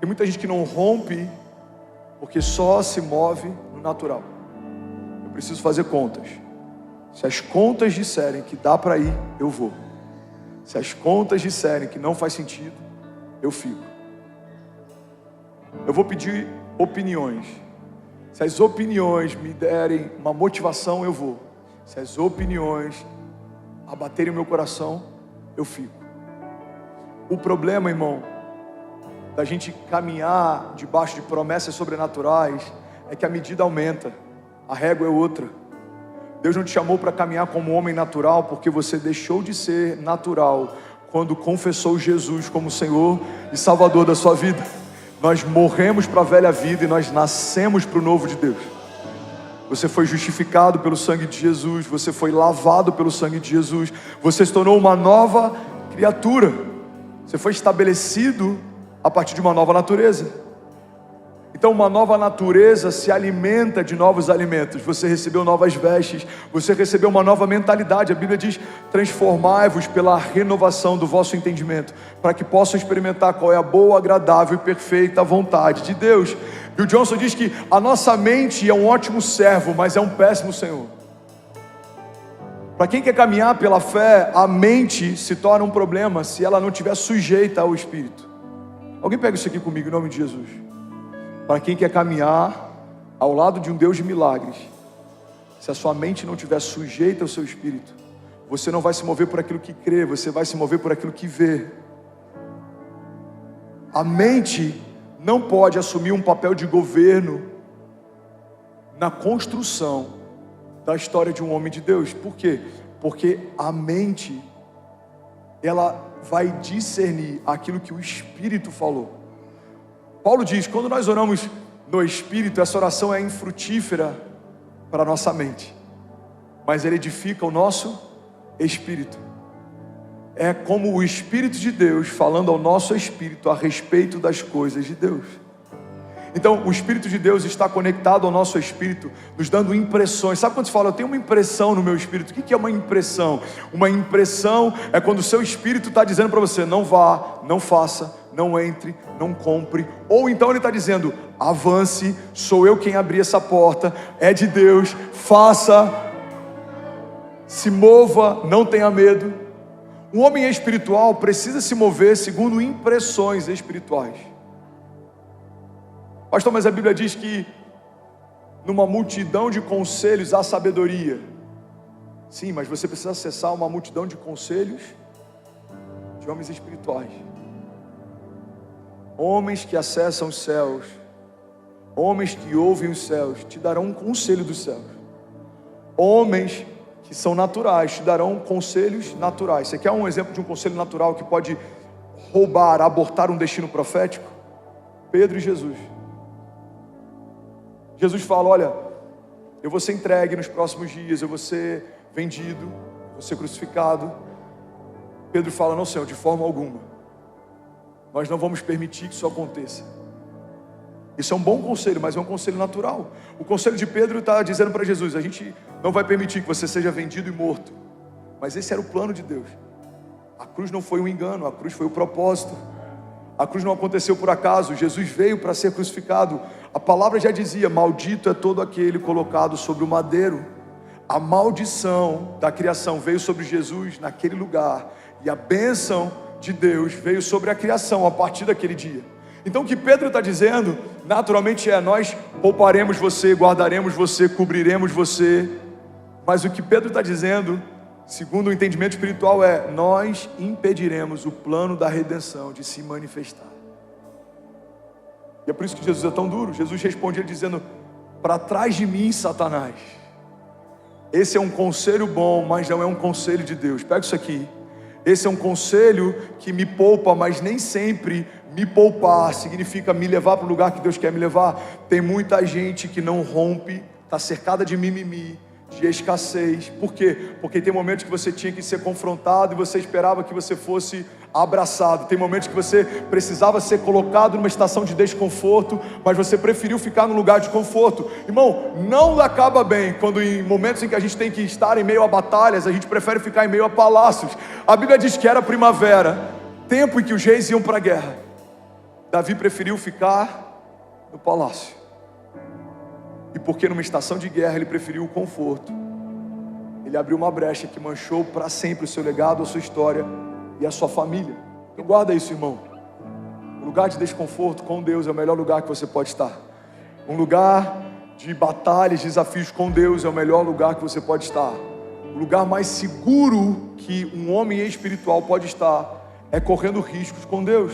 Tem muita gente que não rompe porque só se move no natural. Eu preciso fazer contas. Se as contas disserem que dá para ir, eu vou. Se as contas disserem que não faz sentido, eu fico. Eu vou pedir opiniões. Se as opiniões me derem uma motivação, eu vou. Se as opiniões abaterem o meu coração, eu fico. O problema, irmão, da gente caminhar debaixo de promessas sobrenaturais é que a medida aumenta, a régua é outra. Deus não te chamou para caminhar como homem natural porque você deixou de ser natural quando confessou Jesus como Senhor e Salvador da sua vida. Nós morremos para a velha vida e nós nascemos para o novo de Deus. Você foi justificado pelo sangue de Jesus, você foi lavado pelo sangue de Jesus, você se tornou uma nova criatura, você foi estabelecido a partir de uma nova natureza. Então uma nova natureza se alimenta de novos alimentos. Você recebeu novas vestes, você recebeu uma nova mentalidade. A Bíblia diz: transformai-vos pela renovação do vosso entendimento, para que possam experimentar qual é a boa, agradável e perfeita vontade de Deus. Bill Johnson diz que a nossa mente é um ótimo servo, mas é um péssimo senhor. Para quem quer caminhar pela fé, a mente se torna um problema se ela não estiver sujeita ao Espírito. Alguém pega isso aqui comigo em nome de Jesus. Para quem quer caminhar ao lado de um Deus de milagres, se a sua mente não estiver sujeita ao seu espírito, você não vai se mover por aquilo que crê, você vai se mover por aquilo que vê. A mente não pode assumir um papel de governo na construção da história de um homem de Deus. Por quê? Porque a mente, ela vai discernir aquilo que o Espírito falou. Paulo diz: quando nós oramos no Espírito, essa oração é infrutífera para a nossa mente, mas ele edifica o nosso espírito. É como o Espírito de Deus falando ao nosso espírito a respeito das coisas de Deus. Então o Espírito de Deus está conectado ao nosso espírito, nos dando impressões. Sabe quando se fala: eu tenho uma impressão no meu espírito? O que é uma impressão? Uma impressão é quando o seu espírito está dizendo para você: não vá, não faça, não entre, não compre. Ou então ele está dizendo: avance, sou eu quem abri essa porta, é de Deus, faça, se mova, não tenha medo. Um homem espiritual precisa se mover segundo impressões espirituais. Pastor, mas a Bíblia diz que numa multidão de conselhos há sabedoria. Sim, mas você precisa acessar uma multidão de conselhos de homens espirituais. Homens que acessam os céus, homens que ouvem os céus, te darão um conselho dos céus. Homens que são naturais, te darão conselhos naturais. Você quer um exemplo de um conselho natural que pode roubar, abortar um destino profético? Pedro e Jesus. Jesus fala: olha, eu vou ser entregue nos próximos dias, eu vou ser vendido, vou ser crucificado. Pedro fala: não, Senhor, de forma alguma, nós não vamos permitir que isso aconteça. Isso é um bom conselho, mas é um conselho natural. O conselho de Pedro está dizendo para Jesus: a gente não vai permitir que você seja vendido e morto. Mas esse era o plano de Deus. A cruz não foi um engano, a cruz foi o propósito. A cruz não aconteceu por acaso. Jesus veio para ser crucificado. A palavra já dizia: maldito é todo aquele colocado sobre o madeiro. A maldição da criação veio sobre Jesus naquele lugar, e a bênção de Deus veio sobre a criação a partir daquele dia. Então o que Pedro está dizendo, naturalmente, é: nós pouparemos você, guardaremos você, cobriremos você. Mas o que Pedro está dizendo, segundo o entendimento espiritual, é: nós impediremos o plano da redenção de se manifestar. E é por isso que Jesus é tão duro. Jesus responde dizendo: para trás de mim, Satanás. Esse é um conselho bom, mas não é um conselho de Deus. Pega isso aqui. Esse é um conselho que me poupa, mas nem sempre me poupar significa me levar para o lugar que Deus quer me levar. Tem muita gente que não rompe, está cercada de mimimi, de escassez. Por quê? Porque tem momentos que você tinha que ser confrontado e você esperava que você fosse abraçado. Tem momentos que você precisava ser colocado numa estação de desconforto, mas você preferiu ficar no lugar de conforto. Irmão, não acaba bem quando em momentos em que a gente tem que estar em meio a batalhas, a gente prefere ficar em meio a palácios. A Bíblia diz que era primavera, tempo em que os reis iam para a guerra. Davi preferiu ficar no palácio. E porque numa estação de guerra ele preferiu o conforto, ele abriu uma brecha que manchou para sempre o seu legado, a sua história e a sua família. Então guarda isso, irmão. Um lugar de desconforto com Deus é o melhor lugar que você pode estar. Um lugar de batalhas, desafios com Deus é o melhor lugar que você pode estar. O lugar mais seguro que um homem espiritual pode estar é correndo riscos com Deus.